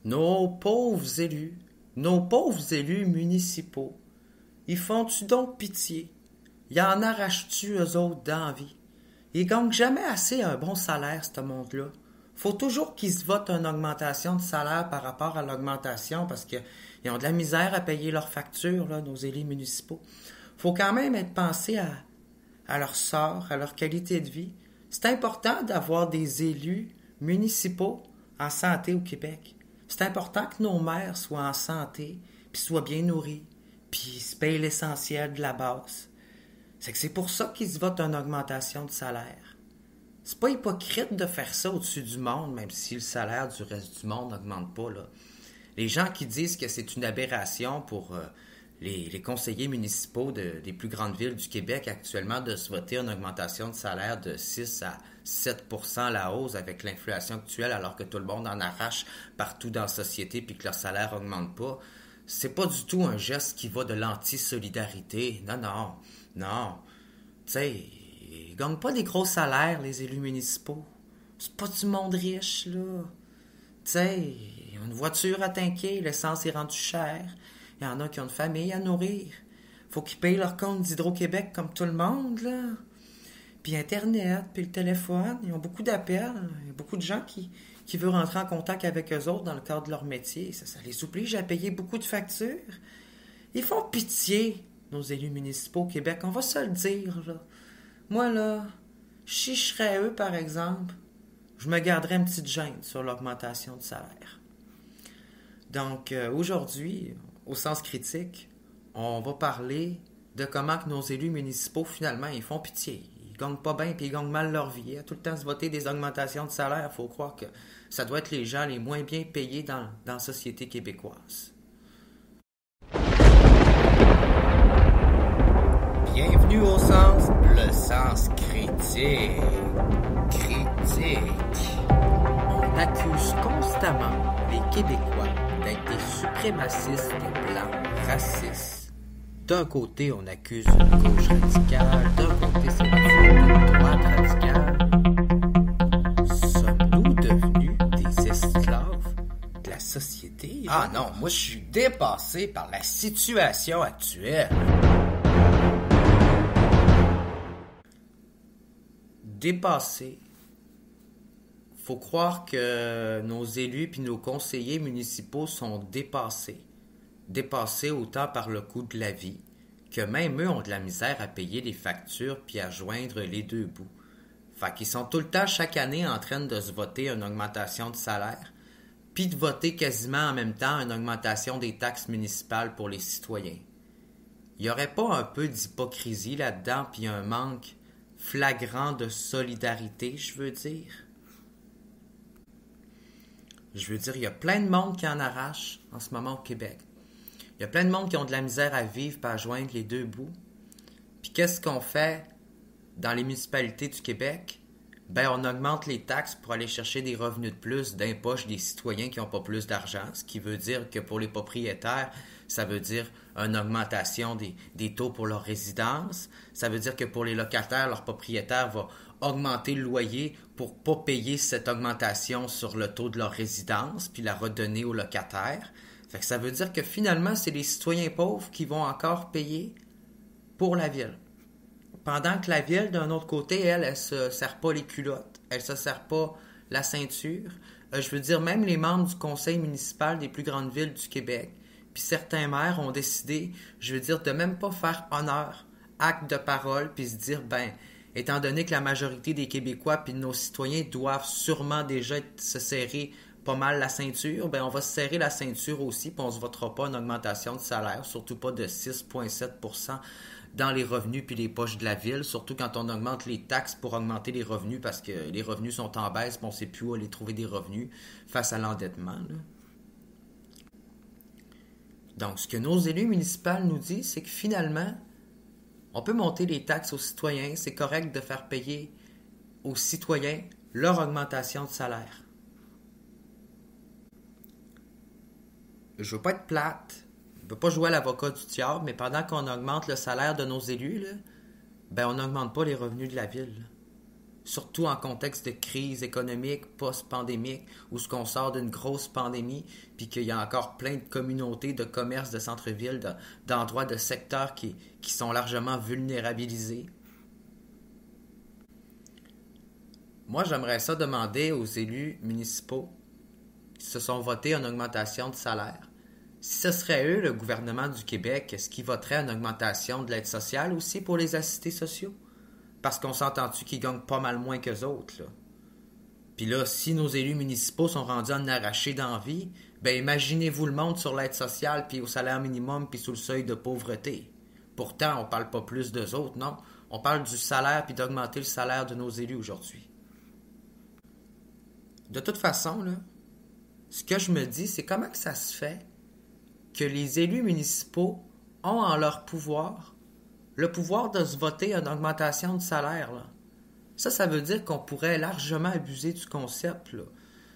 Nos pauvres élus municipaux, ils font-tu donc pitié? Ils en arrachent-tu eux autres d'envie? Ils gagnent jamais assez un bon salaire, ce monde-là. Faut toujours qu'ils se votent une augmentation de salaire par rapport à l'augmentation parce qu'ils ont de la misère à payer leurs factures, là, nos élus municipaux. Faut quand même être pensé à leur sort, à leur qualité de vie. C'est important d'avoir des élus municipaux en santé au Québec. C'est important que nos maires soient en santé, puis soient bien nourris, puis se payent l'essentiel de la base. C'est pour ça qu'ils se votent une augmentation de salaire. C'est pas hypocrite de faire ça au-dessus du monde, même si le salaire du reste du monde n'augmente pas, là. Les gens qui disent que c'est une aberration pour les conseillers municipaux des plus grandes villes du Québec actuellement de se voter une augmentation de salaire de 6 à 7% à la hausse avec l'inflation actuelle alors que tout le monde en arrache partout dans la société puis que leur salaire augmente pas, c'est pas du tout un geste qui va de l'anti-solidarité. Non. Tu sais, ils gagnent pas des gros salaires, les élus municipaux. C'est pas du monde riche, là. Tu sais, ils ont une voiture à tanker, l'essence est rendue chère. Il y en a qui ont une famille à nourrir. Faut qu'ils payent leur compte d'Hydro-Québec comme tout le monde, là. Puis Internet, puis le téléphone, ils ont beaucoup d'appels. Il y a beaucoup de gens qui veulent rentrer en contact avec eux autres dans le cadre de leur métier. Ça les oblige à payer beaucoup de factures. Ils font pitié, nos élus municipaux au Québec. On va se le dire, là. Moi, là, si je serais eux, par exemple, je me garderais une petite gêne sur l'augmentation de salaire. Donc, aujourd'hui, au sens critique, on va parler de comment que nos élus municipaux, finalement, ils font pitié. Ils gagnent pas bien puis ils gagnent mal leur vie. Tout le temps se voter des augmentations de salaire, il faut croire que ça doit être les gens les moins bien payés dans la société québécoise. Bienvenue au sens, le sens critique. On accuse constamment les Québécois d'être des suprémacistes blancs racistes. D'un côté, on accuse une gauche radicale, d'un côté, c'est une droite radicale. Sommes-nous devenus des esclaves de la société? Ah non, moi je suis dépassé par la situation actuelle. Dépassé. Faut croire que nos élus puis nos conseillers municipaux sont dépassés. Dépassés autant par le coût de la vie, que même eux ont de la misère à payer les factures puis à joindre les deux bouts. Fait qu'ils sont tout le temps chaque année en train de se voter une augmentation de salaire, puis de voter quasiment en même temps une augmentation des taxes municipales pour les citoyens. Il y aurait pas un peu d'hypocrisie là-dedans puis un manque flagrant de solidarité, je veux dire? Il y a plein de monde qui en arrache en ce moment au Québec. Il y a plein de monde qui ont de la misère à vivre et à joindre les deux bouts. Puis qu'est-ce qu'on fait dans les municipalités du Québec? Ben, on augmente les taxes pour aller chercher des revenus de plus dans les poches des citoyens qui n'ont pas plus d'argent, ce qui veut dire que pour les propriétaires, ça veut dire une augmentation des taux pour leur résidence. Ça veut dire que pour les locataires, leur propriétaire va augmenter le loyer pour pas payer cette augmentation sur le taux de leur résidence, puis la redonner aux locataires. Fait que ça veut dire que finalement, c'est les citoyens pauvres qui vont encore payer pour la ville. Pendant que la ville, d'un autre côté, elle se serre pas les culottes, elle se serre pas la ceinture. Je veux dire, même les membres du conseil municipal des plus grandes villes du Québec, puis certains maires ont décidé, je veux dire, de même pas faire honneur, acte de parole, puis se dire, ben, étant donné que la majorité des Québécois puis de nos citoyens doivent sûrement déjà se serrer pas mal la ceinture, ben on va se serrer la ceinture aussi, puis on se votera pas une augmentation de salaire, surtout pas de 6,7% dans les revenus puis les poches de la ville, surtout quand on augmente les taxes pour augmenter les revenus parce que les revenus sont en baisse, puis on sait plus où aller trouver des revenus face à l'endettement, là. Donc, ce que nos élus municipaux nous disent, c'est que finalement, on peut monter les taxes aux citoyens, c'est correct de faire payer aux citoyens leur augmentation de salaire. Je veux pas être plate, je veux pas jouer à l'avocat du diable, mais pendant qu'on augmente le salaire de nos élus, là, ben on n'augmente pas les revenus de la ville. surtout en contexte de crise économique post-pandémique, où ce qu'on sort d'une grosse pandémie, puis qu'il y a encore plein de communautés, de commerces, de centres-villes, d'endroits, de secteurs qui sont largement vulnérabilisés. Moi, j'aimerais ça demander aux élus municipaux qui se sont votés une augmentation de salaire. Si ce serait eux, le gouvernement du Québec, est-ce qu'ils voteraient une augmentation de l'aide sociale aussi pour les assistés sociaux? Parce qu'on s'entend-tu qu'ils gagnent pas mal moins qu'eux autres, là? Puis là, si nos élus municipaux sont rendus en arraché d'envie, ben imaginez-vous le monde sur l'aide sociale, puis au salaire minimum, puis sous le seuil de pauvreté. Pourtant, on parle pas plus d'eux autres, non. On parle du salaire, puis d'augmenter le salaire de nos élus aujourd'hui. De toute façon, là, ce que je me dis, c'est comment que ça se fait que les élus municipaux ont en leur pouvoir le pouvoir de se voter une augmentation de salaire, là. Ça veut dire qu'on pourrait largement abuser du concept, là.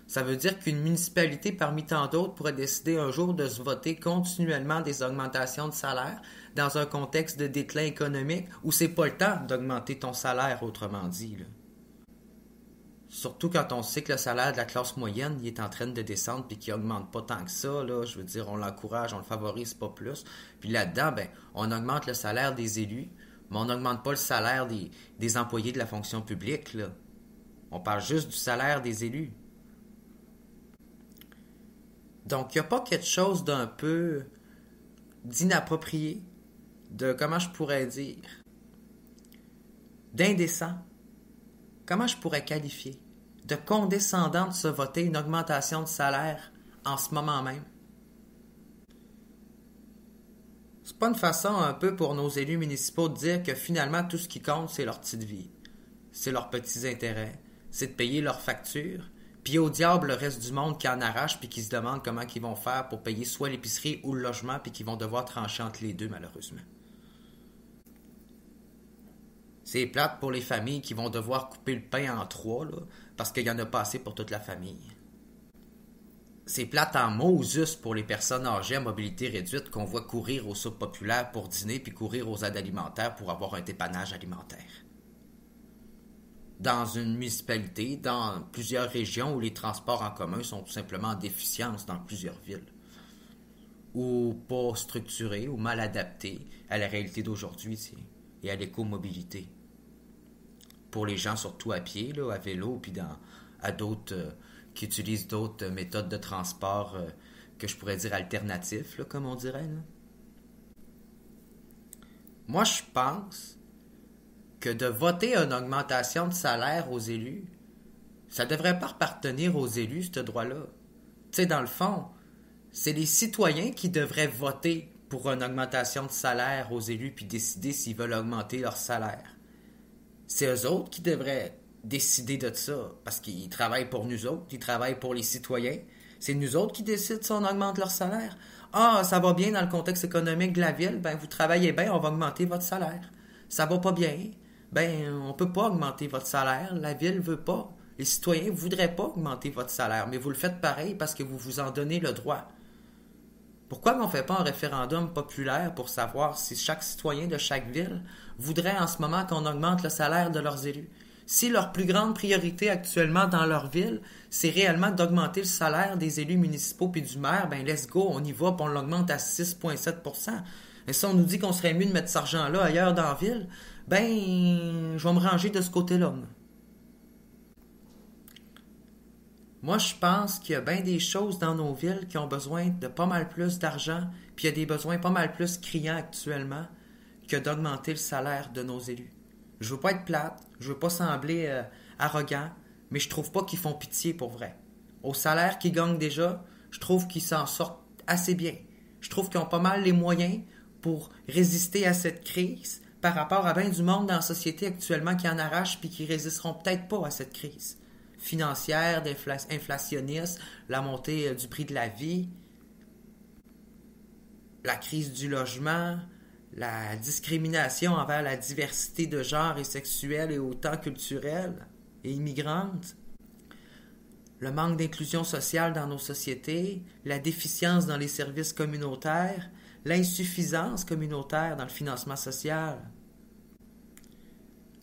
Ça veut dire qu'une municipalité parmi tant d'autres pourrait décider un jour de se voter continuellement des augmentations de salaire dans un contexte de déclin économique où c'est pas le temps d'augmenter ton salaire, autrement dit, là. Surtout quand on sait que le salaire de la classe moyenne il est en train de descendre puis qu'il augmente pas tant que ça, là, je veux dire, on l'encourage, on le favorise pas plus. Puis là-dedans, ben, on augmente le salaire des élus, mais on n'augmente pas le salaire des employés de la fonction publique, là. On parle juste du salaire des élus. Donc, il n'y a pas quelque chose d'un peu d'inapproprié, de, comment je pourrais dire, d'indécent. Comment je pourrais qualifier de condescendant de se voter une augmentation de salaire en ce moment même? C'est pas une façon un peu pour nos élus municipaux de dire que finalement tout ce qui compte c'est leur petite vie, c'est leurs petits intérêts, c'est de payer leurs factures, puis au diable le reste du monde qui en arrache puis qui se demande comment ils vont faire pour payer soit l'épicerie ou le logement puis qui vont devoir trancher entre les deux malheureusement. C'est plate pour les familles qui vont devoir couper le pain en trois, là, parce qu'il y en a pas assez pour toute la famille. C'est plate en Moses pour les personnes âgées à mobilité réduite qu'on voit courir aux soupes populaires pour dîner puis courir aux aides alimentaires pour avoir un dépannage alimentaire. Dans une municipalité, dans plusieurs régions où les transports en commun sont tout simplement en déficience dans plusieurs villes. Ou pas structurés ou mal adaptés à la réalité d'aujourd'hui et à l'écomobilité. Pour les gens surtout à pied, là, à vélo, puis à d'autres qui utilisent d'autres méthodes de transport que je pourrais dire alternatifs, là, comme on dirait. Là. Moi, je pense que de voter une augmentation de salaire aux élus, ça devrait pas appartenir aux élus, ce droit-là. Tu sais, dans le fond, c'est les citoyens qui devraient voter pour une augmentation de salaire aux élus puis décider s'ils veulent augmenter leur salaire. C'est eux autres qui devraient décider de ça, parce qu'ils travaillent pour nous autres, ils travaillent pour les citoyens. C'est nous autres qui décident si on augmente leur salaire. Ah, ça va bien dans le contexte économique de la ville, ben vous travaillez bien, on va augmenter votre salaire. Ça va pas bien, ben on peut pas augmenter votre salaire, la ville veut pas. Les citoyens voudraient pas augmenter votre salaire, mais vous le faites pareil parce que vous vous en donnez le droit. Pourquoi on ne fait pas un référendum populaire pour savoir si chaque citoyen de chaque ville voudrait en ce moment qu'on augmente le salaire de leurs élus? Si leur plus grande priorité actuellement dans leur ville, c'est réellement d'augmenter le salaire des élus municipaux puis du maire, ben let's go, on y va puis on l'augmente à 6,7%. Et si on nous dit qu'on serait mieux de mettre cet argent-là ailleurs dans la ville, ben je vais me ranger de ce côté-là. Moi, je pense qu'il y a bien des choses dans nos villes qui ont besoin de pas mal plus d'argent, puis il y a des besoins pas mal plus criants actuellement que d'augmenter le salaire de nos élus. Je veux pas être plate, je veux pas sembler arrogant, mais je trouve pas qu'ils font pitié pour vrai. Au salaire qu'ils gagnent déjà, je trouve qu'ils s'en sortent assez bien. Je trouve qu'ils ont pas mal les moyens pour résister à cette crise par rapport à bien du monde dans la société actuellement qui en arrache puis qui résisteront peut-être pas à cette crise financière, inflationniste, la montée du prix de la vie, la crise du logement, la discrimination envers la diversité de genre et sexuelle et autant culturelle et immigrante, le manque d'inclusion sociale dans nos sociétés, la déficience dans les services communautaires, l'insuffisance communautaire dans le financement social.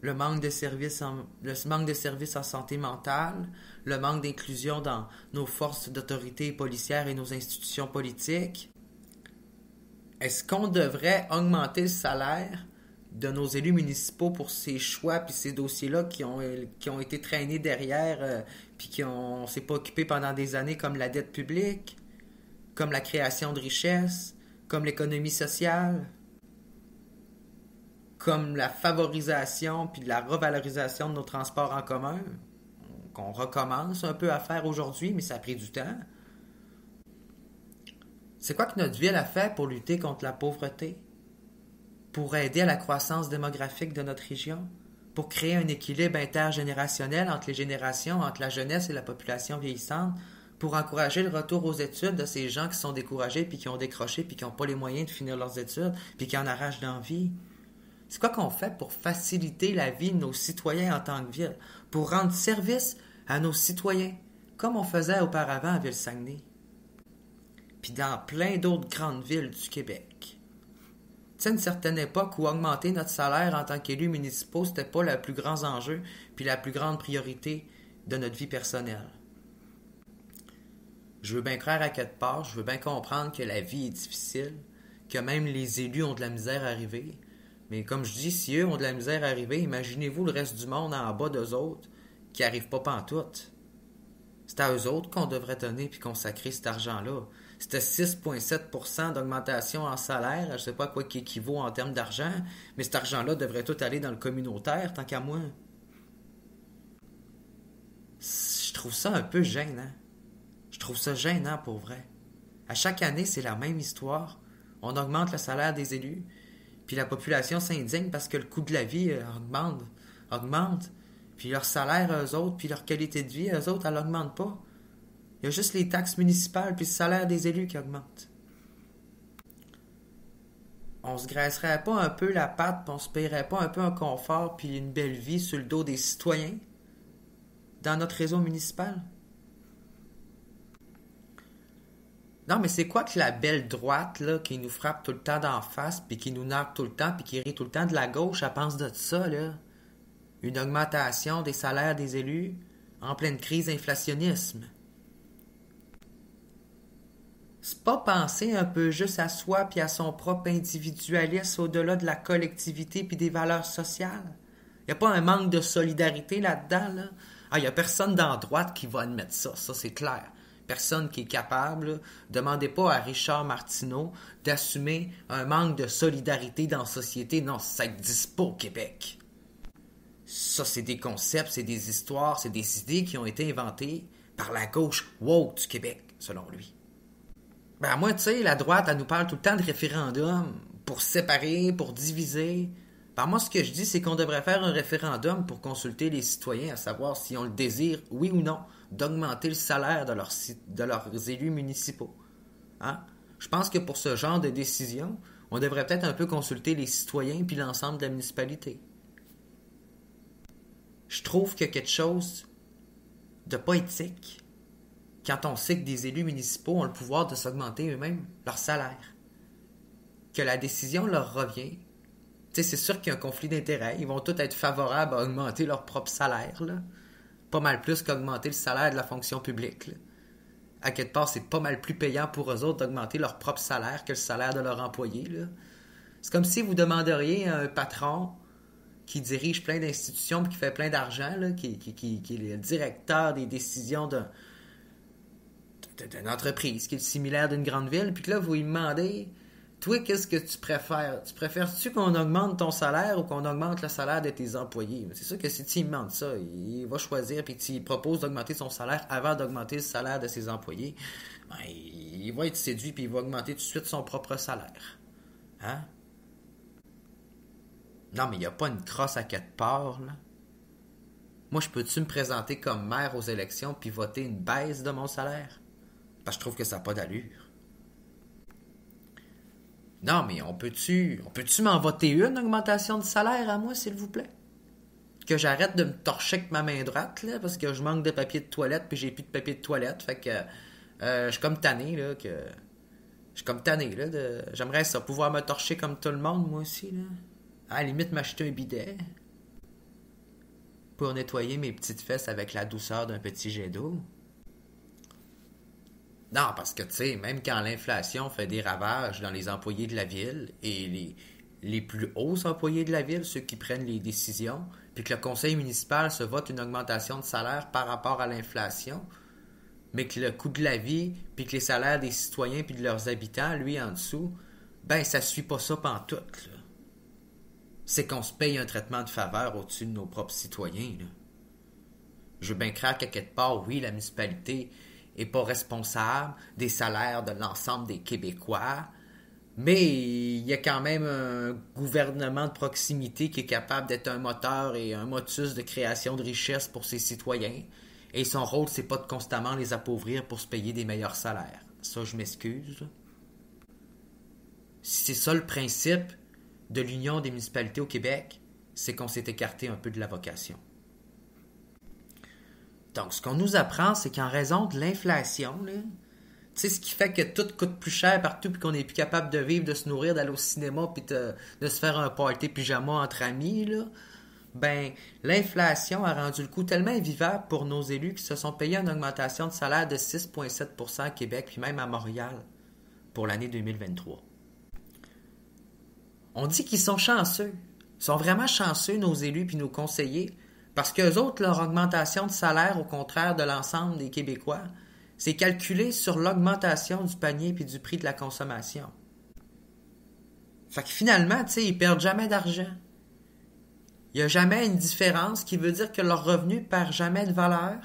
le manque de services en santé mentale, le manque d'inclusion dans nos forces d'autorité policières et nos institutions politiques. Est-ce qu'on devrait augmenter le salaire de nos élus municipaux pour ces choix puis ces dossiers-là qui ont été traînés derrière puis on s'est pas occupé pendant des années, comme la dette publique, comme la création de richesses, comme l'économie sociale, comme la favorisation puis la revalorisation de nos transports en commun, qu'on recommence un peu à faire aujourd'hui, mais ça a pris du temps. C'est quoi que notre ville a fait pour lutter contre la pauvreté? Pour aider à la croissance démographique de notre région? Pour créer un équilibre intergénérationnel entre les générations, entre la jeunesse et la population vieillissante? Pour encourager le retour aux études de ces gens qui sont découragés, puis qui ont décroché, puis qui n'ont pas les moyens de finir leurs études, puis qui en arrachent d'envie? C'est quoi qu'on fait pour faciliter la vie de nos citoyens en tant que ville? Pour rendre service à nos citoyens, comme on faisait auparavant à Ville-Saguenay? Puis dans plein d'autres grandes villes du Québec. Tu sais, une certaine époque où augmenter notre salaire en tant qu'élus municipaux, c'était pas le plus grand enjeu puis la plus grande priorité de notre vie personnelle. Je veux bien croire à quelque part, je veux bien comprendre que la vie est difficile, que même les élus ont de la misère à arriver. Mais comme je dis, si eux ont de la misère à arriver, imaginez-vous le reste du monde en bas d'eux autres qui n'arrivent pas pantoute. C'est à eux autres qu'on devrait donner puis consacrer cet argent-là. C'était 6,7% d'augmentation en salaire. Je ne sais pas à quoi qui équivaut en termes d'argent, mais cet argent-là devrait tout aller dans le communautaire, tant qu'à moi. Je trouve ça un peu gênant. Je trouve ça gênant pour vrai. À chaque année, c'est la même histoire. On augmente le salaire des élus, puis la population s'indigne parce que le coût de la vie augmente. Puis leur salaire, eux autres, puis leur qualité de vie, eux autres, elle n'augmente pas. Il y a juste les taxes municipales puis le salaire des élus qui augmentent. On se graisserait pas un peu la patte, puis on se paierait pas un peu un confort puis une belle vie sur le dos des citoyens dans notre réseau municipal? Non, mais c'est quoi que la belle droite là, qui nous frappe tout le temps d'en face, puis qui nous nargue tout le temps, puis qui rit tout le temps de la gauche, elle pense de ça, là? Une augmentation des salaires des élus en pleine crise inflationnisme. C'est pas penser un peu juste à soi puis à son propre individualisme au-delà de la collectivité puis des valeurs sociales? Y a pas un manque de solidarité là-dedans, là? Ah, y a personne dans la droite qui va admettre ça, c'est clair. Personne qui est capable, là. Demandez pas à Richard Martineau d'assumer un manque de solidarité dans la société. Non, ça n'existe pas au Québec. Ça, c'est des concepts, c'est des histoires, c'est des idées qui ont été inventées par la gauche woke du Québec, selon lui. Ben moi, tu sais, la droite, elle nous parle tout le temps de référendum pour séparer, pour diviser. Ben moi, ce que je dis, c'est qu'on devrait faire un référendum pour consulter les citoyens à savoir si on le désire, oui ou non, d'augmenter le salaire de leurs élus municipaux. Hein? Je pense que pour ce genre de décision, on devrait peut-être un peu consulter les citoyens puis l'ensemble de la municipalité. Je trouve qu'il y a quelque chose de pas éthique quand on sait que des élus municipaux ont le pouvoir de s'augmenter eux-mêmes leur salaire. Que la décision leur revient. Tu sais, c'est sûr qu'il y a un conflit d'intérêts. Ils vont tous être favorables à augmenter leur propre salaire, là. Pas mal plus qu'augmenter le salaire de la fonction publique, là. À quelque part, c'est pas mal plus payant pour eux autres d'augmenter leur propre salaire que le salaire de leur employé, là. C'est comme si vous demanderiez à un patron qui dirige plein d'institutions et qui fait plein d'argent, là, qui est le directeur des décisions d'une entreprise, qui est le similaire d'une grande ville, puis que là, vous lui demandez, toi, qu'est-ce que tu préfères? Tu préfères-tu qu'on augmente ton salaire ou qu'on augmente le salaire de tes employés? C'est sûr que si tu lui demandes ça, il va choisir, puis tu lui proposes d'augmenter son salaire avant d'augmenter le salaire de ses employés, ben, il va être séduit, puis il va augmenter tout de suite son propre salaire. Hein? Non, mais il n'y a pas une crosse à quelque part, là. Moi, je peux-tu me présenter comme maire aux élections puis voter une baisse de mon salaire? Parce que je trouve que ça n'a pas d'allure. Non, mais on peut-tu m'en voter une augmentation de salaire à moi, s'il vous plaît? Que j'arrête de me torcher avec ma main droite, là, parce que je manque de papier de toilette puis j'ai plus de papier de toilette. Fait que je suis comme tanné, là, J'aimerais ça, pouvoir me torcher comme tout le monde, moi aussi, là. À la limite, m'acheter un bidet. pour nettoyer mes petites fesses avec la douceur d'un petit jet d'eau. Non, parce que, tu sais, même quand l'inflation fait des ravages dans les employés de la ville et les plus hauts employés de la ville, ceux qui prennent les décisions, puis que le conseil municipal se vote une augmentation de salaire par rapport à l'inflation, mais que le coût de la vie, puis que les salaires des citoyens puis de leurs habitants, lui, en dessous, ben, ça suit pas ça pantoute, là. C'est qu'on se paye un traitement de faveur au-dessus de nos propres citoyens, là. Je veux bien croire qu'à quelque part, oui, la municipalité est pas responsable des salaires de l'ensemble des Québécois, mais il y a quand même un gouvernement de proximité qui est capable d'être un moteur et un motus de création de richesse pour ses citoyens. Et son rôle, c'est pas de constamment les appauvrir pour se payer des meilleurs salaires. Ça, je m'excuse. Si c'est ça le principe de l'Union des municipalités au Québec, c'est qu'on s'est écarté un peu de la vocation. Donc, ce qu'on nous apprend, c'est qu'en raison de l'inflation, là, tu sais, ce qui fait que tout coûte plus cher partout, puis qu'on n'est plus capable de vivre, de se nourrir, d'aller au cinéma, puis de se faire un party pyjama entre amis, là, ben, l'inflation a rendu le coût tellement invivable pour nos élus qui se sont payés une augmentation de salaire de 6,7% à Québec, puis même à Montréal, pour l'année 2023. On dit qu'ils sont chanceux. Ils sont vraiment chanceux, nos élus puis nos conseillers, parce qu'eux autres, leur augmentation de salaire, au contraire de l'ensemble des Québécois, c'est calculé sur l'augmentation du panier puis du prix de la consommation. Fait que finalement, tu sais, ils perdent jamais d'argent. Il n'y a jamais une différence qui veut dire que leur revenu perd jamais de valeur,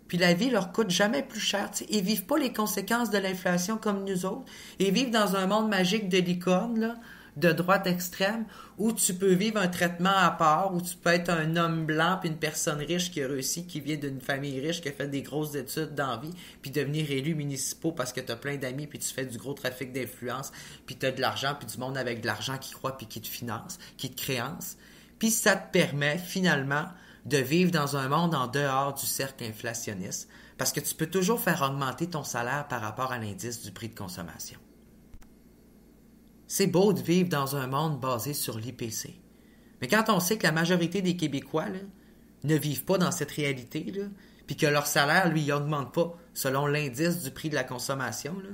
puis la vie leur coûte jamais plus cher. T'sais, ils vivent pas les conséquences de l'inflation comme nous autres. Ils vivent dans un monde magique de licorne, là, de droite extrême, où tu peux vivre un traitement à part, où tu peux être un homme blanc puis une personne riche qui a réussi, qui vient d'une famille riche, qui a fait des grosses études dans la vie, puis devenir élu municipal parce que tu as plein d'amis, puis tu fais du gros trafic d'influence, puis tu as de l'argent, puis du monde avec de l'argent qui croit, puis qui te finance, qui te créance. Puis ça te permet finalement de vivre dans un monde en dehors du cercle inflationniste, parce que tu peux toujours faire augmenter ton salaire par rapport à l'indice du prix de consommation. C'est beau de vivre dans un monde basé sur l'IPC. Mais quand on sait que la majorité des Québécois là, ne vivent pas dans cette réalité, là, puis que leur salaire, lui, n'augmente pas selon l'indice du prix de la consommation, là,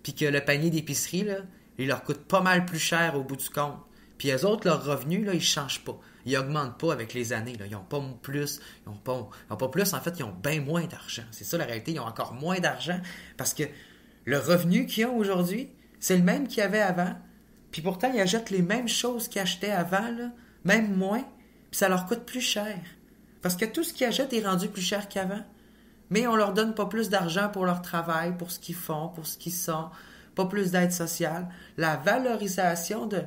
puis que le panier d'épicerie, là, il leur coûte pas mal plus cher au bout du compte. Puis eux autres, leurs revenus, là, ils changent pas. Ils augmentent pas avec les années. Là. Ils n'ont pas plus. Ils ont pas plus. En fait, ils ont bien moins d'argent. C'est ça la réalité. Ils ont encore moins d'argent parce que le revenu qu'ils ont aujourd'hui, c'est le même qu'ils avaient avant. Puis pourtant, ils achètent les mêmes choses qu'ils achetaient avant, là, même moins. Puis ça leur coûte plus cher. Parce que tout ce qu'ils achètent est rendu plus cher qu'avant. Mais on leur donne pas plus d'argent pour leur travail, pour ce qu'ils font, pour ce qu'ils sont. Pas plus d'aide sociale. La valorisation de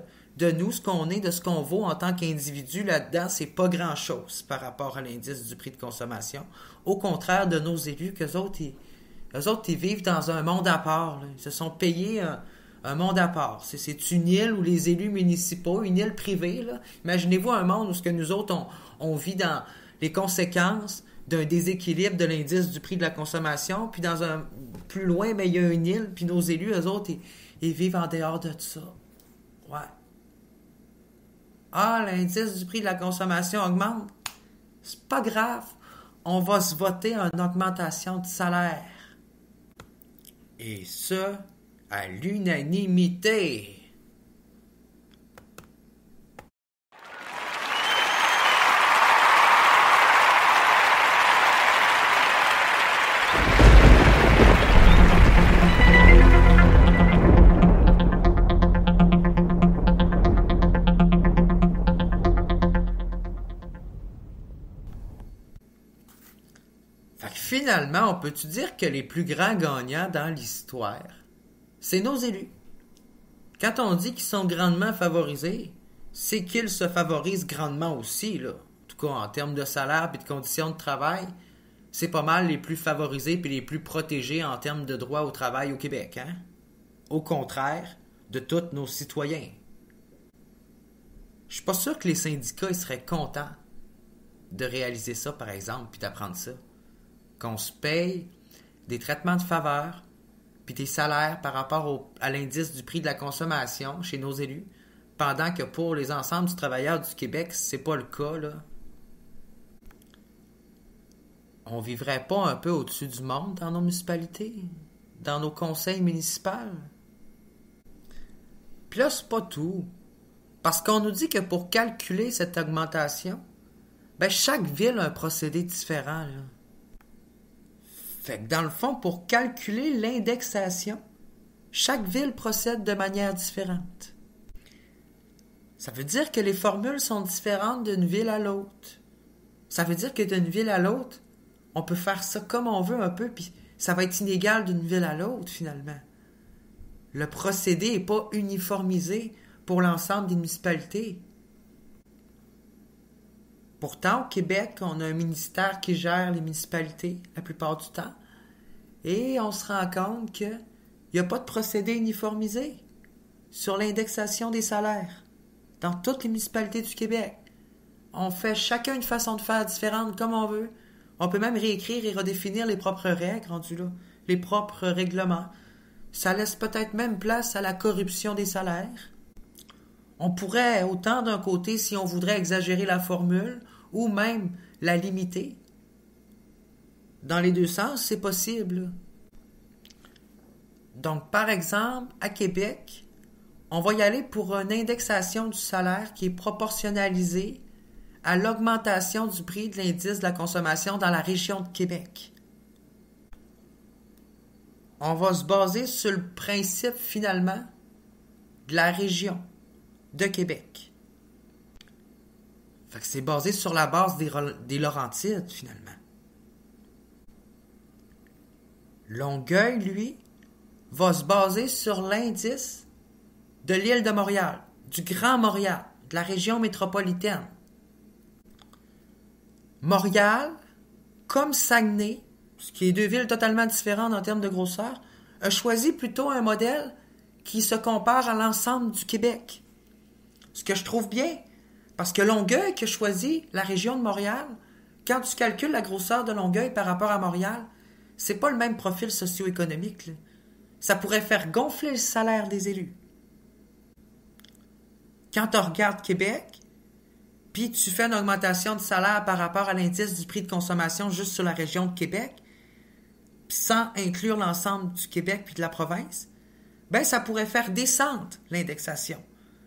nous, ce qu'on est, de ce qu'on vaut en tant qu'individu là-dedans, c'est pas grand-chose par rapport à l'indice du prix de consommation. Au contraire de nos élus, qu'eux autres, ils vivent dans un monde à part. Là. Ils se sont payés un monde à part. C'est une île où les élus municipaux, une île privée. Là. Imaginez-vous un monde où ce que nous autres, on vit dans les conséquences d'un déséquilibre de l'indice du prix de la consommation, puis dans un plus loin, mais il y a une île, puis nos élus, eux autres, ils vivent en dehors de tout ça. Ouais. Ah, l'indice du prix de la consommation augmente. C'est pas grave. On va se voter une augmentation de salaire. Et ce, à l'unanimité. Finalement, on peut-tu dire que les plus grands gagnants dans l'histoire, c'est nos élus. Quand on dit qu'ils sont grandement favorisés, c'est qu'ils se favorisent grandement aussi, là. En tout cas, en termes de salaire et de conditions de travail, c'est pas mal les plus favorisés et les plus protégés en termes de droit au travail au Québec, hein? Au contraire de tous nos citoyens. Je suis pas sûr que les syndicats ils seraient contents de réaliser ça, par exemple, puis d'apprendre ça. Qu'on se paye des traitements de faveur puis des salaires par rapport à l'indice du prix de la consommation chez nos élus, pendant que pour les ensembles du travailleurs du Québec, c'est pas le cas, là. on vivrait pas un peu au-dessus du monde dans nos municipalités, dans nos conseils municipaux? Puis là, c'est pas tout. Parce qu'on nous dit que pour calculer cette augmentation, chaque ville a un procédé différent, là. Fait que dans le fond, pour calculer l'indexation, chaque ville procède de manière différente. Ça veut dire que les formules sont différentes d'une ville à l'autre. Ça veut dire que d'une ville à l'autre, on peut faire ça comme on veut un peu, puis ça va être inégal d'une ville à l'autre, finalement. Le procédé n'est pas uniformisé pour l'ensemble des municipalités. Pourtant, au Québec, on a un ministère qui gère les municipalités la plupart du temps, et on se rend compte qu'il n'y a pas de procédé uniformisé sur l'indexation des salaires dans toutes les municipalités du Québec. On fait chacun une façon de faire différente comme on veut. On peut même réécrire et redéfinir les propres règles rendues là, les propres règlements. Ça laisse peut-être même place à la corruption des salaires. On pourrait, autant d'un côté, si on voudrait exagérer la formule, ou même la limiter. Dans les deux sens, c'est possible. Donc, par exemple, à Québec, on va y aller pour une indexation du salaire qui est proportionnalisée à l'augmentation du prix de l'indice de la consommation dans la région de Québec. On va se baser sur le principe, finalement, de la région de Québec. Fait que c'est basé sur la base des Laurentides, finalement. Longueuil, lui, va se baser sur l'indice de l'île de Montréal, du Grand Montréal, de la région métropolitaine. Montréal, comme Saguenay, ce qui est deux villes totalement différentes en termes de grosseur, a choisi plutôt un modèle qui se compare à l'ensemble du Québec. Ce que je trouve bien, parce que Longueuil qui a choisi la région de Montréal, quand tu calcules la grosseur de Longueuil par rapport à Montréal, c'est pas le même profil socio-économique, là. Ça pourrait faire gonfler le salaire des élus. Quand tu regardes Québec, puis tu fais une augmentation de salaire par rapport à l'indice du prix de consommation juste sur la région de Québec, puis sans inclure l'ensemble du Québec puis de la province, ça pourrait faire descendre l'indexation.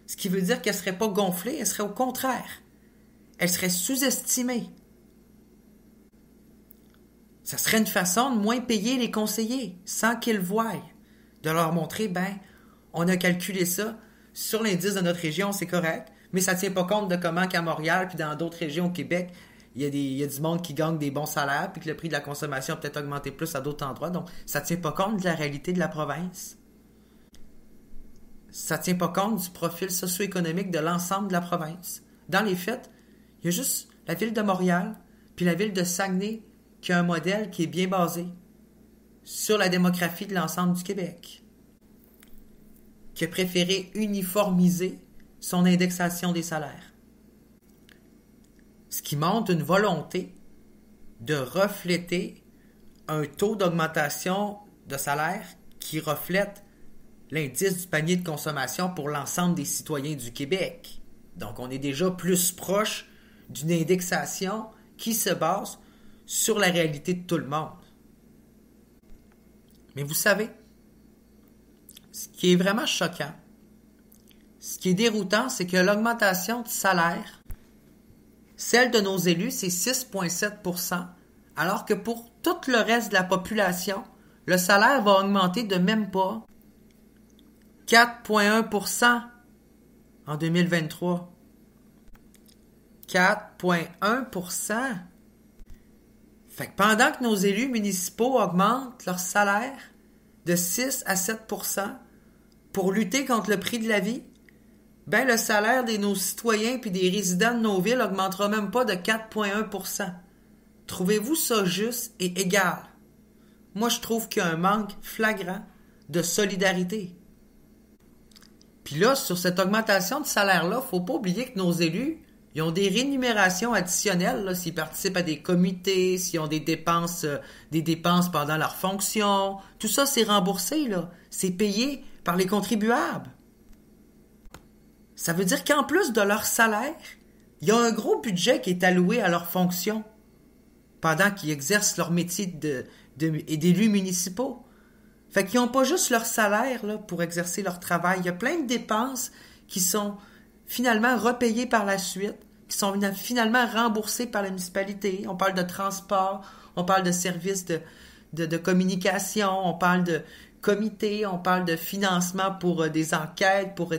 Ce qui veut dire qu'elle ne serait pas gonflée, elle serait au contraire. Elle serait sous-estimée. Ça serait une façon de moins payer les conseillers, sans qu'ils voient. De leur montrer, on a calculé ça sur l'indice de notre région, c'est correct, mais ça ne tient pas compte de comment qu'à Montréal puis dans d'autres régions au Québec, il y a du monde qui gagne des bons salaires puis que le prix de la consommation a peut-être augmenté plus à d'autres endroits. Donc, ça ne tient pas compte de la réalité de la province. Ça ne tient pas compte du profil socio-économique de l'ensemble de la province. Dans les faits, il y a juste la ville de Montréal puis la ville de Saguenay qui a un modèle qui est bien basé sur la démographie de l'ensemble du Québec, qui a préféré uniformiser son indexation des salaires. Ce qui montre une volonté de refléter un taux d'augmentation de salaire qui reflète l'indice du panier de consommation pour l'ensemble des citoyens du Québec. Donc, on est déjà plus proche d'une indexation qui se base sur la réalité de tout le monde. Mais vous savez, ce qui est vraiment choquant, ce qui est déroutant, c'est que l'augmentation de salaire, celle de nos élus, c'est 6,7 %, alors que pour tout le reste de la population, le salaire va augmenter de même pas 4,1 % en 2023. 4,1 %. Fait que pendant que nos élus municipaux augmentent leur salaire de 6 à 7 % pour lutter contre le prix de la vie, le salaire de nos citoyens puis des résidents de nos villes augmentera même pas de 4,1 %. Trouvez-vous ça juste et égal? Moi, je trouve qu'il y a un manque flagrant de solidarité. Puis là, sur cette augmentation de salaire-là, faut pas oublier que nos élus, ils ont des rémunérations additionnelles, là, s'ils participent à des comités, s'ils ont des dépenses pendant leur fonction. Tout ça, c'est remboursé, là. C'est payé par les contribuables. Ça veut dire qu'en plus de leur salaire, il y a un gros budget qui est alloué à leur fonction. pendant qu'ils exercent leur métier d'élus municipaux. Fait qu'ils n'ont pas juste leur salaire là, pour exercer leur travail. Il y a plein de dépenses qui sont finalement repayées par la suite, qui sont finalement remboursées par la municipalité. On parle de transport, on parle de services de communication, on parle de comités, on parle de financement pour des enquêtes, pour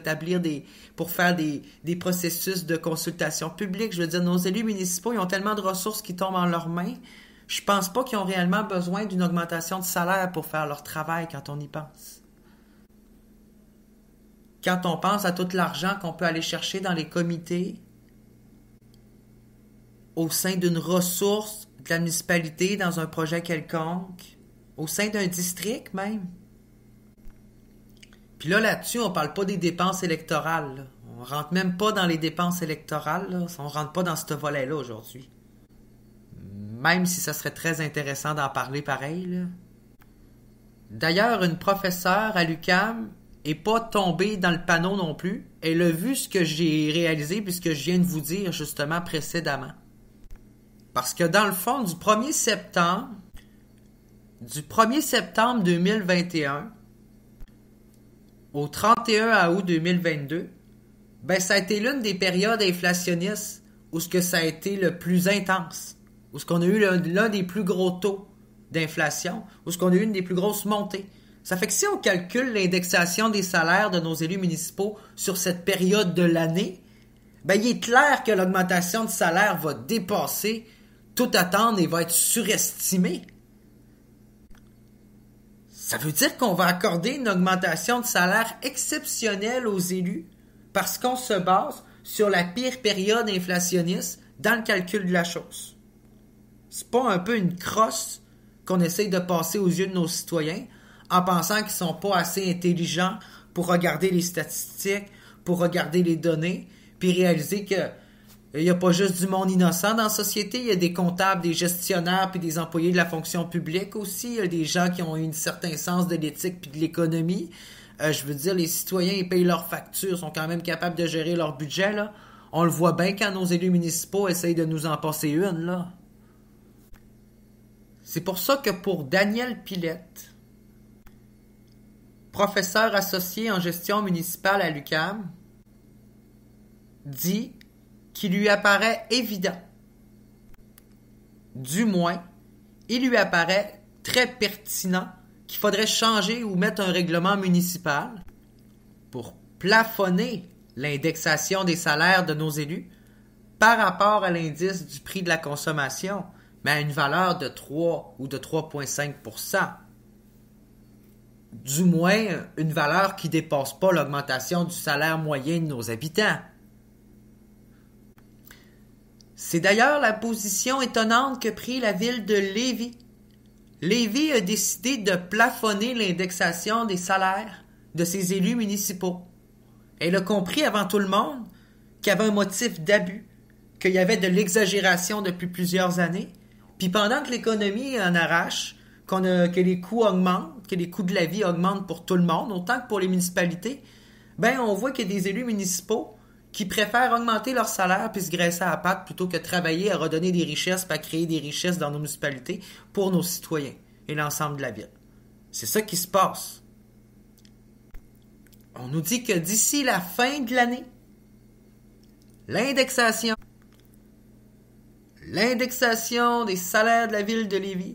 faire des processus de consultation publique. Je veux dire, nos élus municipaux, ils ont tellement de ressources qui tombent en leurs mains. Je pense pas qu'ils ont réellement besoin d'une augmentation de salaire pour faire leur travail quand on y pense. Quand on pense à tout l'argent qu'on peut aller chercher dans les comités, au sein d'une ressource de la municipalité, dans un projet quelconque, au sein d'un district même. Puis là-dessus, on parle pas des dépenses électorales. Là. On rentre même pas dans les dépenses électorales. Là. On rentre pas dans ce volet-là aujourd'hui. Même si ça serait très intéressant d'en parler pareil. Là. D'ailleurs, une professeure à l'UQAM est pas tombée dans le panneau non plus. Elle a vu ce que j'ai réalisé puisque je viens de vous dire justement précédemment. Parce que dans le fond, du 1er septembre 2021 au 31 août 2022, ben ça a été l'une des périodes inflationnistes où ce que ça a été le plus intense, où ce qu'on a eu l'un des plus gros taux d'inflation, où ce qu'on a eu une des plus grosses montées. Ça fait que si on calcule l'indexation des salaires de nos élus municipaux sur cette période de l'année, ben il est clair que l'augmentation de salaire va dépasser toute attente et va être surestimée. Ça veut dire qu'on va accorder une augmentation de salaire exceptionnelle aux élus parce qu'on se base sur la pire période inflationniste dans le calcul de la chose. C'est pas un peu une crosse qu'on essaye de passer aux yeux de nos citoyens en pensant qu'ils sont pas assez intelligents pour regarder les statistiques, pour regarder les données, puis réaliser que il n'y a pas juste du monde innocent dans la société, il y a des comptables, des gestionnaires, puis des employés de la fonction publique aussi. Il y a des gens qui ont eu un certain sens de l'éthique puis de l'économie. Je veux dire, les citoyens, ils payent leurs factures, sont quand même capables de gérer leur budget, là. On le voit bien quand nos élus municipaux essayent de nous en passer une, là. C'est pour ça que pour Daniel Pilette, professeur associé en gestion municipale à l'UQAM, dit qu'il lui apparaît évident, du moins, il lui apparaît très pertinent qu'il faudrait changer ou mettre un règlement municipal pour plafonner l'indexation des salaires de nos élus par rapport à l'indice du prix de la consommation, mais à une valeur de 3 ou de 3,5%. Du moins, une valeur qui ne dépasse pas l'augmentation du salaire moyen de nos habitants. C'est d'ailleurs la position étonnante que prit la ville de Lévis. Lévis a décidé de plafonner l'indexation des salaires de ses élus municipaux. Elle a compris avant tout le monde qu'il y avait un motif d'abus, qu'il y avait de l'exagération depuis plusieurs années, puis pendant que l'économie en arrache, que les coûts augmentent, que les coûts de la vie augmentent pour tout le monde, autant que pour les municipalités, ben on voit qu'il y a des élus municipaux qui préfèrent augmenter leur salaire puis se graisser à la patte plutôt que travailler à redonner des richesses puis à créer des richesses dans nos municipalités pour nos citoyens et l'ensemble de la ville. C'est ça qui se passe. On nous dit que d'ici la fin de l'année, l'indexation des salaires de la ville de Lévis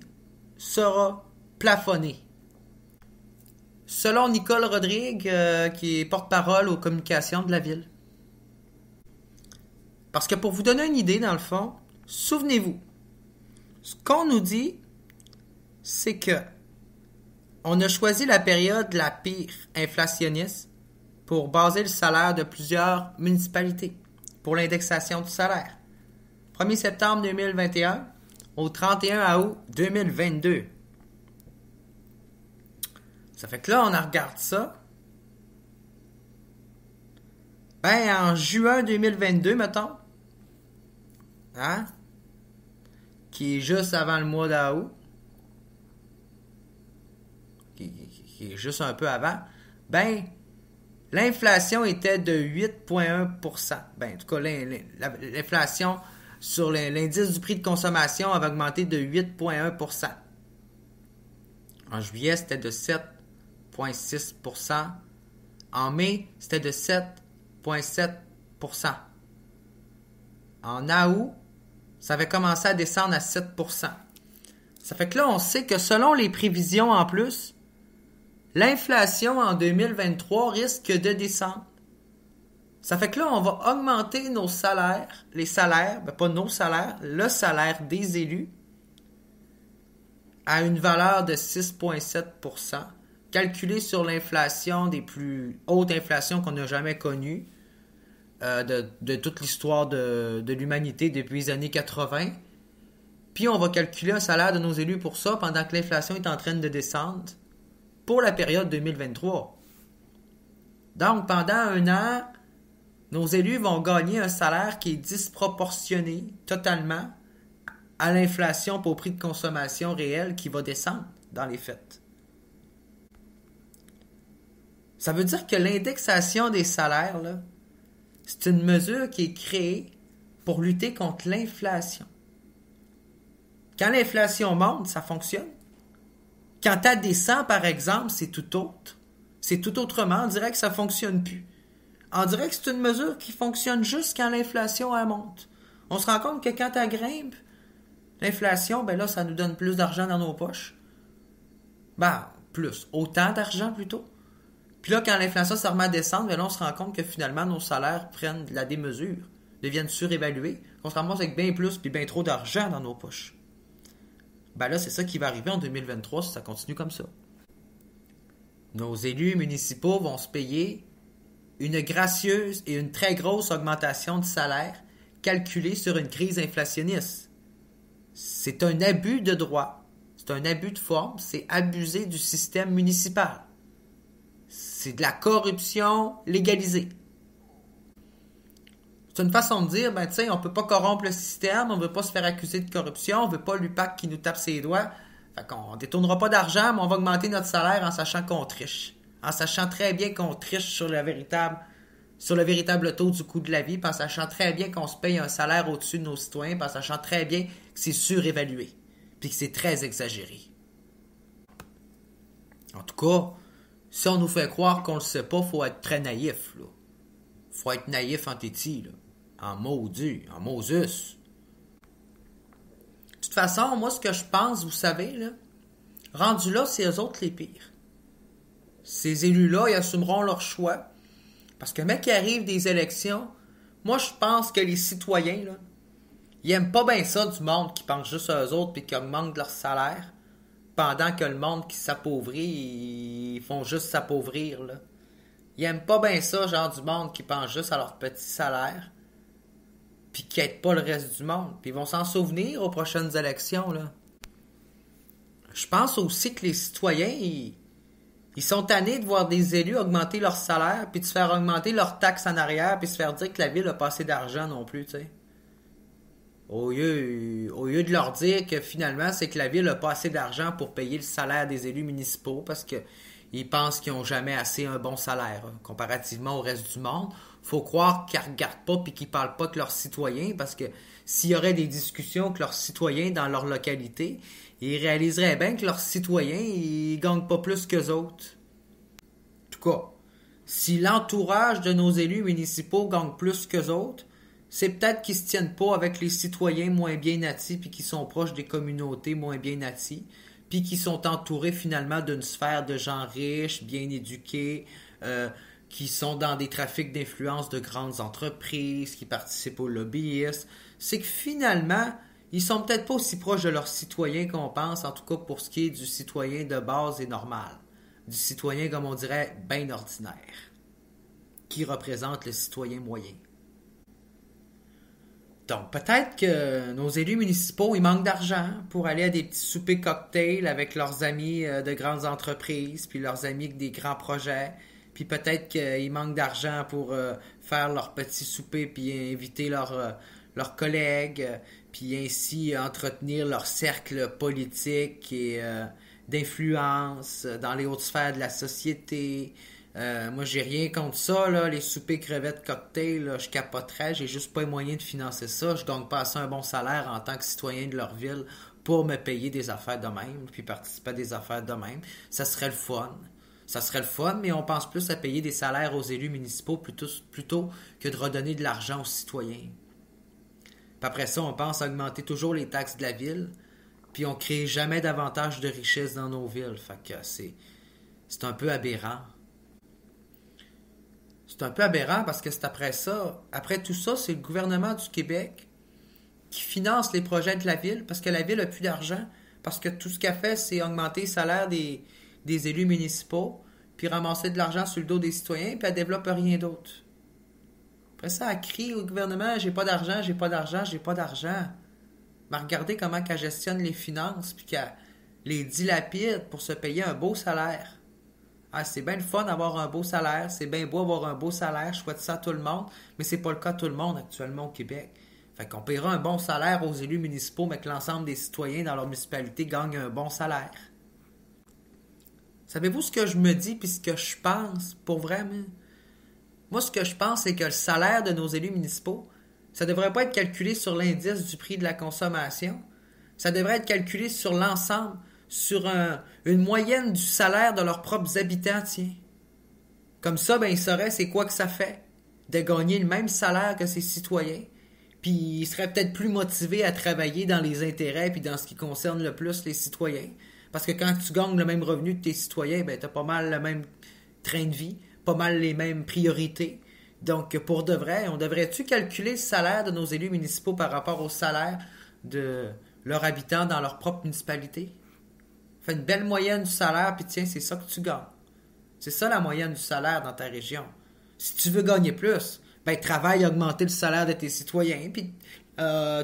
sera plafonnée. Selon Nicole Rodrigue, qui est porte-parole aux communications de la ville. Parce que pour vous donner une idée, dans le fond, souvenez-vous, ce qu'on nous dit, c'est que on a choisi la période la pire inflationniste pour baser le salaire de plusieurs municipalités pour l'indexation du salaire. 1er septembre 2021 au 31 août 2022. Ça fait que là, on regarde ça. Ben, en juin 2022, mettons, hein, qui est juste avant le mois d'août, qui est juste un peu avant, ben, l'inflation était de 8,1%. Ben, en tout cas, l'inflation sur l'indice du prix de consommation avait augmenté de 8,1%. En juillet, c'était de 7,6%. En mai, c'était de 7,7%. En août, ça avait commencé à descendre à 7%. Ça fait que là, on sait que selon les prévisions en plus, l'inflation en 2023 risque de descendre. Ça fait que là, on va augmenter nos salaires, les salaires, pas nos salaires, le salaire des élus, à une valeur de 6,7%, calculé sur l'inflation des plus hautes inflations qu'on n'a jamais connues de toute l'histoire de l'humanité depuis les années 80. Puis on va calculer un salaire de nos élus pour ça pendant que l'inflation est en train de descendre pour la période 2023. Donc, pendant un an, nos élus vont gagner un salaire qui est disproportionné totalement à l'inflation pour au prix de consommation réel qui va descendre dans les faits. Ça veut dire que l'indexation des salaires, là, c'est une mesure qui est créée pour lutter contre l'inflation. Quand l'inflation monte, ça fonctionne. Quand elle descend, par exemple, c'est tout autre. C'est tout autrement. On dirait que ça ne fonctionne plus. On dirait que c'est une mesure qui fonctionne juste quand l'inflation elle monte. On se rend compte que quand elle grimpe, l'inflation, ben là, ça nous donne plus d'argent dans nos poches. Plus. Autant d'argent plutôt. Puis là, quand l'inflation se remet à descendre, ben là, on se rend compte que finalement, nos salaires prennent de la démesure, deviennent surévalués, qu'on se ramasse avec bien plus puis bien trop d'argent dans nos poches. Ben là, c'est ça qui va arriver en 2023 si ça continue comme ça. Nos élus municipaux vont se payer une gracieuse et une très grosse augmentation de salaire calculée sur une crise inflationniste. C'est un abus de droit, c'est un abus de forme, c'est abuser du système municipal. C'est de la corruption légalisée. C'est une façon de dire, on peut pas corrompre le système, on veut pas se faire accuser de corruption, on veut pas l'UPAC qui nous tape ses doigts. Fait qu'on détournera pas d'argent, mais on va augmenter notre salaire en sachant qu'on triche. En sachant très bien qu'on triche sur le véritable taux du coût de la vie, puis en sachant très bien qu'on se paye un salaire au-dessus de nos citoyens, puis en sachant très bien que c'est surévalué, puis que c'est très exagéré. En tout cas, si on nous fait croire qu'on le sait pas, faut être très naïf, là. Faut être naïf en téti, là. En maudit, en Moses. De toute façon, moi, ce que je pense, vous savez, là, rendu là, c'est eux autres les pires. Ces élus-là, ils assumeront leur choix. Parce que, mec, qui arrive des élections, moi, je pense que les citoyens, là, ils aiment pas bien ça du monde qui pense juste à eux autres et qui augmente leur salaire, pendant que le monde qui s'appauvrit, ils font juste s'appauvrir, là. Ils aiment pas bien ça, genre du monde qui pense juste à leur petit salaire, puis qui aide pas le reste du monde. Puis ils vont s'en souvenir aux prochaines élections, là. Je pense aussi que les citoyens, ils sont tannés de voir des élus augmenter leur salaire, puis de se faire augmenter leurs taxes en arrière, puis se faire dire que la ville a pas assez d'argent non plus, tu sais. Au lieu de leur dire que finalement, c'est que la ville a pas assez d'argent pour payer le salaire des élus municipaux, parce que ils pensent qu'ils n'ont jamais assez un bon salaire, hein, comparativement au reste du monde. Faut croire qu'ils ne regardent pas et qu'ils ne parlent pas que leurs citoyens, parce que s'il y aurait des discussions avec leurs citoyens dans leur localité, ils réaliseraient bien que leurs citoyens, ils gagnent pas plus qu'eux autres. En tout cas, si l'entourage de nos élus municipaux gagne plus qu'eux autres, c'est peut-être qu'ils ne se tiennent pas avec les citoyens moins bien nantis puis qui sont proches des communautés moins bien nantis, puis qui sont entourés finalement d'une sphère de gens riches, bien éduqués, qui sont dans des trafics d'influence de grandes entreprises, qui participent aux lobbyistes. C'est que finalement, ils sont peut-être pas aussi proches de leurs citoyens qu'on pense, en tout cas pour ce qui est du citoyen de base et normal. Du citoyen, comme on dirait, bien ordinaire, qui représente le citoyen moyen. Donc, peut-être que nos élus municipaux, ils manquent d'argent pour aller à des petits soupers cocktails avec leurs amis de grandes entreprises, puis leurs amis avec des grands projets. Puis peut-être qu'ils manquent d'argent pour faire leurs petits soupers, puis inviter leurs collègues, puis ainsi entretenir leur cercle politique et d'influence dans les hautes sphères de la société, Moi, j'ai rien contre ça, là, les soupers crevettes cocktails, là, je capoterais, j'ai juste pas les moyens de financer ça. Je gagne pas assez un bon salaire en tant que citoyen de leur ville pour me payer des affaires de même, puis participer à des affaires de même. Ça serait le fun. Ça serait le fun, mais on pense plus à payer des salaires aux élus municipaux plutôt que de redonner de l'argent aux citoyens. Puis après ça, on pense à augmenter toujours les taxes de la ville, puis on crée jamais davantage de richesses dans nos villes. Fait que c'est un peu aberrant. C'est un peu aberrant parce que c'est après ça, après tout ça, c'est le gouvernement du Québec qui finance les projets de la ville parce que la ville a plus d'argent, parce que tout ce qu'elle fait, c'est augmenter le salaire des élus municipaux, puis ramasser de l'argent sur le dos des citoyens, puis elle développe rien d'autre. Après ça, elle crie au gouvernement, j'ai pas d'argent, j'ai pas d'argent, j'ai pas d'argent. Mais regardez comment qu'elle gestionne les finances, puis qu'elle les dilapide pour se payer un beau salaire. Ah, c'est bien le fun d'avoir un beau salaire, c'est bien beau avoir un beau salaire, je souhaite ça à tout le monde, mais c'est pas le cas de tout le monde actuellement au Québec. Fait qu'on paiera un bon salaire aux élus municipaux, mais que l'ensemble des citoyens dans leur municipalité gagnent un bon salaire. Savez-vous ce que je me dis puis ce que je pense, pour vrai, moi, ce que je pense, c'est que le salaire de nos élus municipaux, ça devrait pas être calculé sur l'indice du prix de la consommation, ça devrait être calculé sur l'ensemble, sur une moyenne du salaire de leurs propres habitants, tiens. Comme ça, ben, ils sauraient c'est quoi que ça fait de gagner le même salaire que ses citoyens. Puis ils seraient peut-être plus motivés à travailler dans les intérêts puis dans ce qui concerne le plus les citoyens. Parce que quand tu gagnes le même revenu de tes citoyens, ben, t'as pas mal le même train de vie, pas mal les mêmes priorités. Donc, pour de vrai, on devrait-tu calculer le salaire de nos élus municipaux par rapport au salaire de leurs habitants dans leur propre municipalité? Fais une belle moyenne du salaire, puis tiens, c'est ça que tu gagnes. C'est ça la moyenne du salaire dans ta région. Si tu veux gagner plus, ben travaille à augmenter le salaire de tes citoyens, puis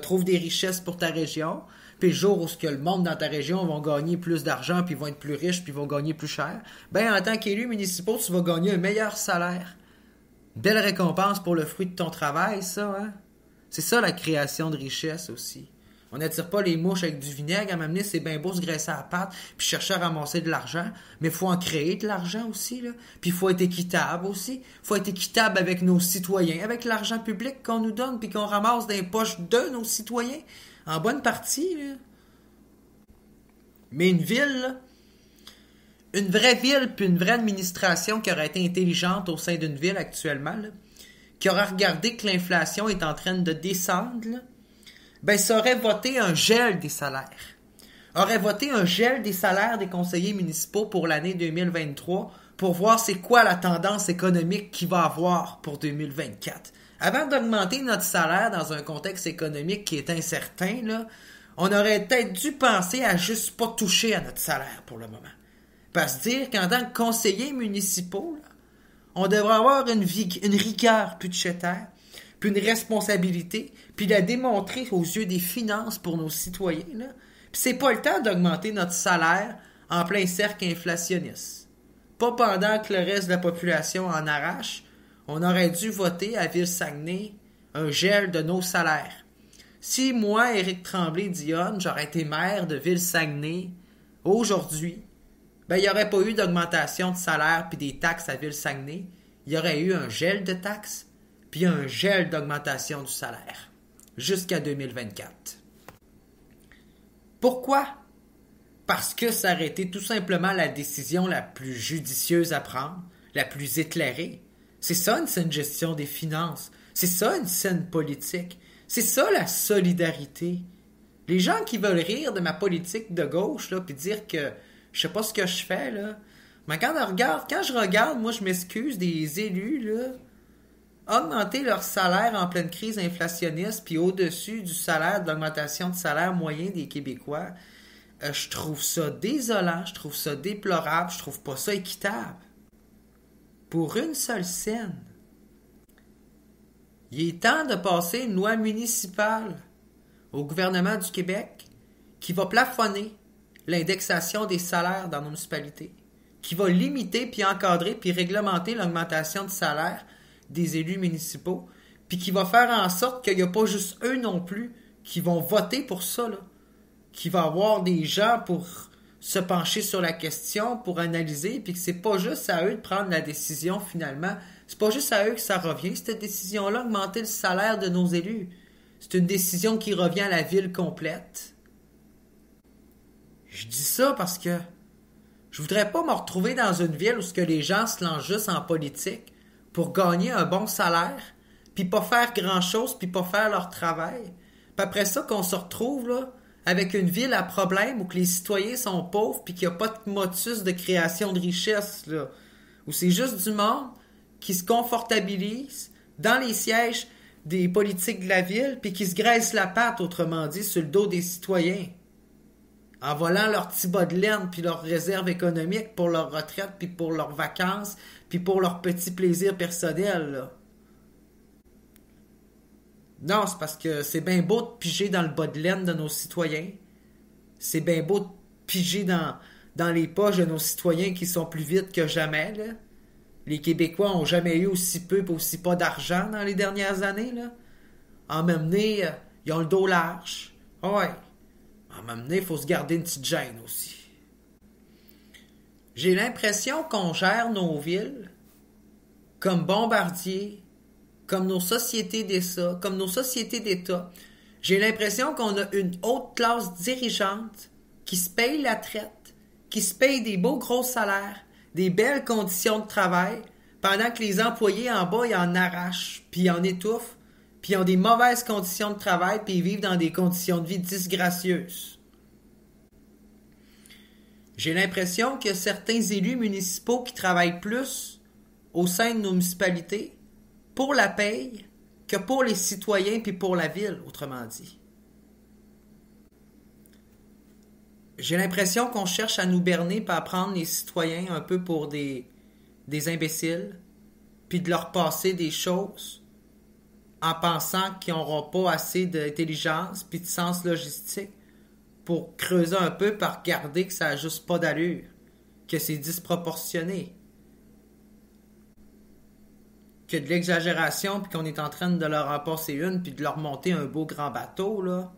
trouve des richesses pour ta région. Puis le jour où ce que le monde dans ta région vont gagner plus d'argent, puis vont être plus riches, puis vont gagner plus cher, ben en tant qu'élu municipal, tu vas gagner un meilleur salaire. Belle récompense pour le fruit de ton travail, ça, hein? C'est ça la création de richesse aussi. On n'attire pas les mouches avec du vinaigre. À m'amener, c'est bien beau se graisser à la patte puis chercher à ramasser de l'argent. Mais il faut en créer de l'argent aussi, là. Puis il faut être équitable aussi. Il faut être équitable avec nos citoyens, avec l'argent public qu'on nous donne puis qu'on ramasse dans les poches de nos citoyens. En bonne partie, là. Mais une ville, là, une vraie ville puis une vraie administration qui aurait été intelligente au sein d'une ville actuellement, là, qui aurait regardé que l'inflation est en train de descendre, là, ben, ça aurait voté un gel des salaires. Aurait voté un gel des salaires des conseillers municipaux pour l'année 2023 pour voir c'est quoi la tendance économique qu'il va avoir pour 2024. Avant d'augmenter notre salaire dans un contexte économique qui est incertain, là, on aurait peut-être dû penser à juste pas toucher à notre salaire pour le moment. Parce que dire qu'en tant que conseillers municipaux, là, on devrait avoir une rigueur budgétaire, puis une responsabilité, puis la démontrer aux yeux des finances pour nos citoyens. Là. Puis c'est pas le temps d'augmenter notre salaire en plein cercle inflationniste. Pas pendant que le reste de la population en arrache. On aurait dû voter à Ville-Saguenay un gel de nos salaires. Si moi, Éric Tremblay-Dionne, j'aurais été maire de Ville-Saguenay aujourd'hui, ben il n'y aurait pas eu d'augmentation de salaire puis des taxes à Ville-Saguenay. Il y aurait eu un gel de taxes puis un gel d'augmentation du salaire, jusqu'à 2024. Pourquoi? Parce que ça aurait été tout simplement la décision la plus judicieuse à prendre, la plus éclairée. C'est ça une saine gestion des finances, c'est ça une saine politique, c'est ça la solidarité. Les gens qui veulent rire de ma politique de gauche, là, puis dire que je sais pas ce que je fais, là, mais quand je regarde, moi je m'excuse des élus, là, augmenter leur salaire en pleine crise inflationniste puis au-dessus du salaire, de l'augmentation de salaire moyen des Québécois, je trouve ça désolant, je trouve ça déplorable, je trouve pas ça équitable. Pour une seule scène. Il est temps de passer une loi municipale au gouvernement du Québec qui va plafonner l'indexation des salaires dans nos municipalités, qui va limiter puis encadrer puis réglementer l'augmentation de salaire des élus municipaux, puis qui va faire en sorte qu'il n'y a pas juste eux non plus qui vont voter pour ça, là. Qu'il va y avoir des gens pour se pencher sur la question pour analyser, puis que c'est pas juste à eux de prendre la décision finalement. C'est pas juste à eux que ça revient, cette décision-là, augmenter le salaire de nos élus. C'est une décision qui revient à la ville complète. Je dis ça parce que je voudrais pas me retrouver dans une ville où ce que les gens se lancent juste en politique pour gagner un bon salaire, puis pas faire grand-chose, puis pas faire leur travail. Puis après ça, qu'on se retrouve là avec une ville à problème où que les citoyens sont pauvres, puis qu'il n'y a pas de motus de création de richesse, là, où c'est juste du monde qui se confortabilise dans les sièges des politiques de la ville, puis qui se graissent la patte, autrement dit, sur le dos des citoyens, en volant leurs petits bas de laine, puis leurs réserves économiques pour leur retraite, puis pour leurs vacances, puis pour leurs petits plaisirs personnels, là. Non, c'est parce que c'est bien beau de piger dans le bas de laine de nos citoyens. C'est bien beau de piger dans les poches de nos citoyens qui sont plus vides que jamais, là. Les Québécois ont jamais eu aussi peu et aussi pas d'argent dans les dernières années, là. En même temps, ils ont le dos large. Ouais. En même temps, il faut se garder une petite gêne aussi. J'ai l'impression qu'on gère nos villes comme Bombardier, comme nos sociétés d'État, comme nos sociétés d'État. J'ai l'impression qu'on a une haute classe dirigeante qui se paye la traite, qui se paye des beaux gros salaires, des belles conditions de travail, pendant que les employés en bas, ils en arrachent, puis ils en étouffent, puis ils ont des mauvaises conditions de travail, puis ils vivent dans des conditions de vie disgracieuses. J'ai l'impression qu'il y a certains élus municipaux qui travaillent plus au sein de nos municipalités pour la paye que pour les citoyens puis pour la ville, autrement dit. J'ai l'impression qu'on cherche à nous berner et à prendre les citoyens un peu pour des imbéciles, puis de leur passer des choses en pensant qu'ils n'auront pas assez d'intelligence puis de sens logistique pour creuser un peu par regarder que ça n'a juste pas d'allure, que c'est disproportionné, que de l'exagération puis qu'on est en train de leur en passer une puis de leur monter un beau grand bateau, là.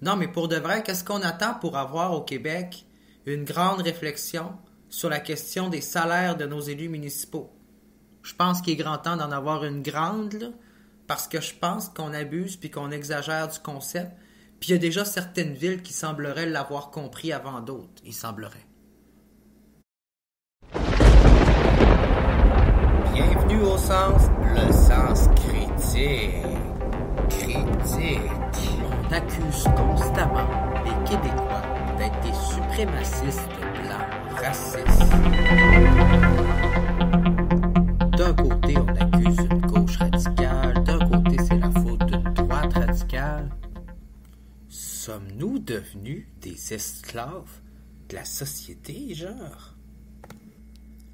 Non, mais pour de vrai, qu'est-ce qu'on attend pour avoir au Québec une grande réflexion sur la question des salaires de nos élus municipaux? Je pense qu'il est grand temps d'en avoir une grande, là, parce que je pense qu'on abuse puis qu'on exagère du concept. Puis il y a déjà certaines villes qui sembleraient l'avoir compris avant d'autres, il semblerait. Bienvenue au sens, le sens critique. On accuse constamment les Québécois d'être des suprémacistes blancs racistes. D'un côté, on accuse une gauche radicale, d'un côté, c'est la faute d'une droite radicale. Sommes-nous devenus des esclaves de la société, genre?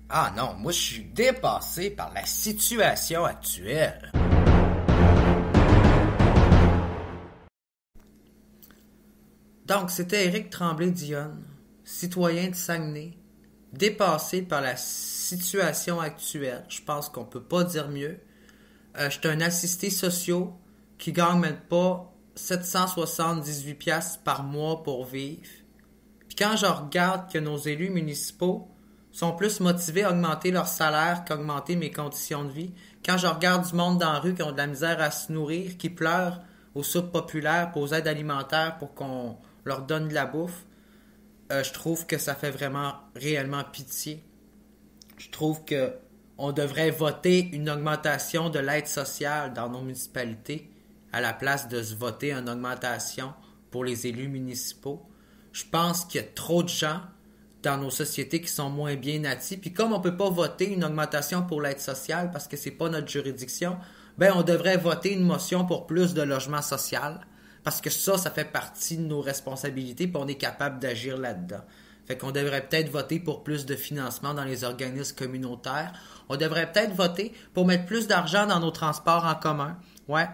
Ah non, moi je suis dépassé par la situation actuelle. Donc, c'était Éric Tremblay-Dionne, citoyen de Saguenay, dépassé par la situation actuelle. Je pense qu'on peut pas dire mieux. Je suis un assisté social qui gagne même pas 778$ par mois pour vivre. Puis quand je regarde que nos élus municipaux sont plus motivés à augmenter leur salaire qu'à augmenter mes conditions de vie, quand je regarde du monde dans la rue qui ont de la misère à se nourrir, qui pleurent aux soupes populaires, aux aides alimentaires pour qu'on leur donne de la bouffe, je trouve que ça fait vraiment réellement pitié. Je trouve que on devrait voter une augmentation de l'aide sociale dans nos municipalités à la place de se voter une augmentation pour les élus municipaux. Je pense qu'il y a trop de gens dans nos sociétés qui sont moins bien natis. Puis comme on ne peut pas voter une augmentation pour l'aide sociale parce que c'est pas notre juridiction, ben on devrait voter une motion pour plus de logement social. Parce que ça fait partie de nos responsabilités puis on est capable d'agir là-dedans. Fait qu'on devrait peut-être voter pour plus de financement dans les organismes communautaires. On devrait peut-être voter pour mettre plus d'argent dans nos transports en commun. Ouais.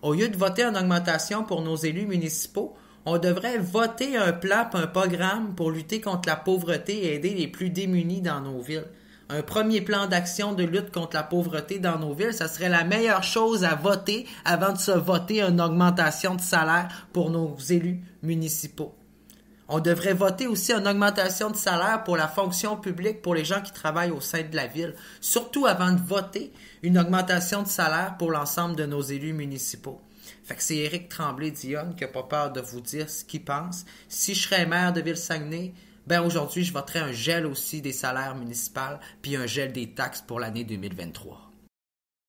Au lieu de voter une augmentation pour nos élus municipaux, on devrait voter un plan et un programme pour lutter contre la pauvreté et aider les plus démunis dans nos villes. Un premier plan d'action de lutte contre la pauvreté dans nos villes, ça serait la meilleure chose à voter avant de se voter une augmentation de salaire pour nos élus municipaux. On devrait voter aussi une augmentation de salaire pour la fonction publique pour les gens qui travaillent au sein de la ville, surtout avant de voter une augmentation de salaire pour l'ensemble de nos élus municipaux. Fait que c'est Éric Tremblay-Dionne qui n'a pas peur de vous dire ce qu'il pense. Si je serais maire de Ville-Saguenay, ben aujourd'hui je voterais un gel aussi des salaires municipaux puis un gel des taxes pour l'année 2023.